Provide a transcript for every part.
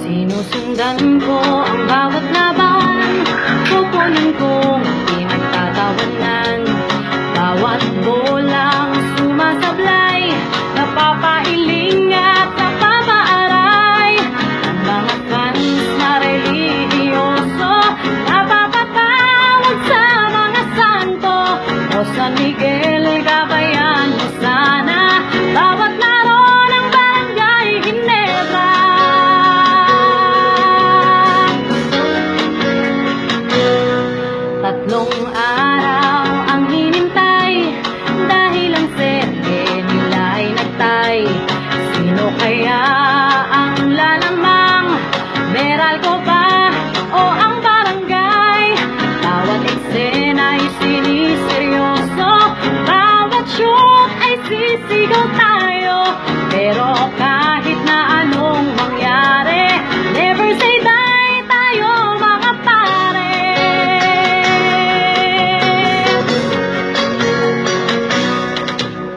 Sinusundan ko ang bawat laban, kukunin kong pinagtatawanan. Bawat bolang sumasablay, napapailing at napapaaray. Ang mga fans na relihiyoso, napapatawag sa mga santo. O San Miguel, gabayan mo sana bawat laro ng Barangay Ginebra. Tatlong araw ang hinintay dahil ang serye nila ay nagtay. Sino kaya ang lalamang? Meralco ba o ang barangay? Bawat eksena ay siniseryoso, bawat shoot ay sisigaw tayo. Pero kahit na anong mangyari, never say die tayo mga pare.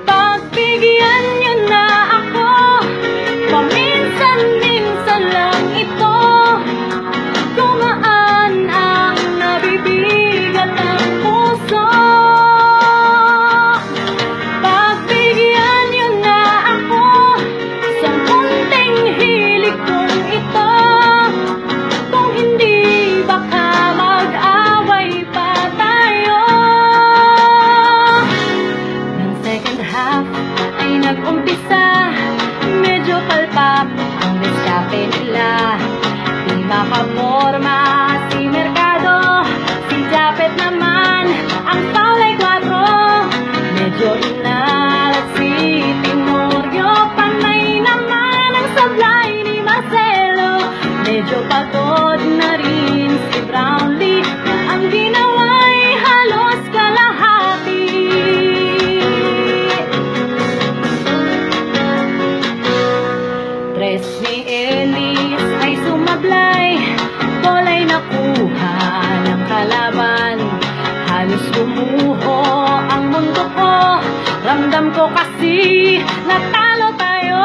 Pagbigyan niyo na ako, paminsan-minsan lang ito. Gumaan ang nabibigat ng puso. Pagbigyan niyo na ako sa munting hilig kong ito. Kung hindi, baka mag-away pa tayo. Ng second half ay nag-umpisa, medyo palpap ang diskape nila. Di makaporma si Mercado, si Japet naman ang foul ay 4. Medyo inalat si Tenorio, panay naman ang sablay ni Marcelo. Medyo pagod na rin si Brownlee, na ang ginawa ay halos kalahati. Tres ni Ellis ay sumablay, bola'y nakuha ng kalaban. Halos gumuho ang mundo ko, ramdam ko kasi natalo tayo.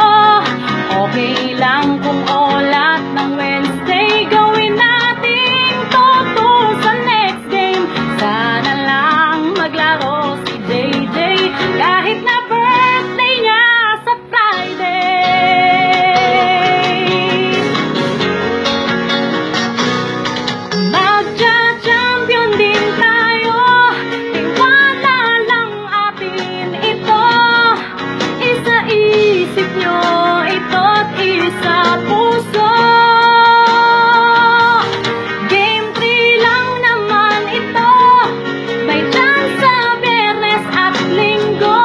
Okay lang kung olat ng Wednesday, gawin nating toto sa next game. Sana lang maglaro si JJ, kahit na birthday niya sa Friday. Magja-champion din tayo, tiwala lang atin ito. Isa isip nyo ito't isa puso. Game 3 lang naman ito, may chance sa Biyernes at Linggo.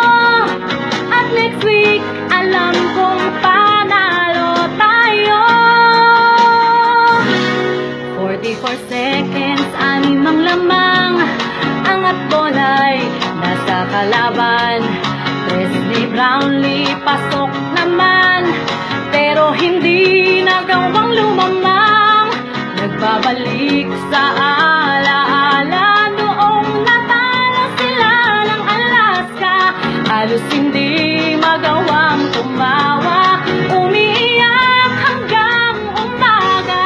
At next week, alam kong panalo tayo. 44 seconds, 6 ang lamang, angat bola'y nasa kalaban. Tres ni Brownlee, pasok naman, pero hindi nagawang lumamang. Nagbabalik sa alaala noong natalo sila ng Alaska. Halos hindi magawang tumawa, umiiyak hanggang umaga.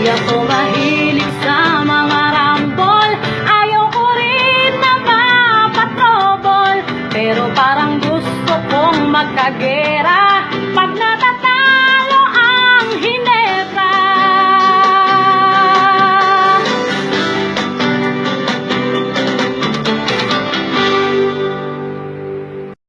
Di ako mahilig sa mga rambol, ayaw ko rin na mapatrouble, pero parang gusto kong magkage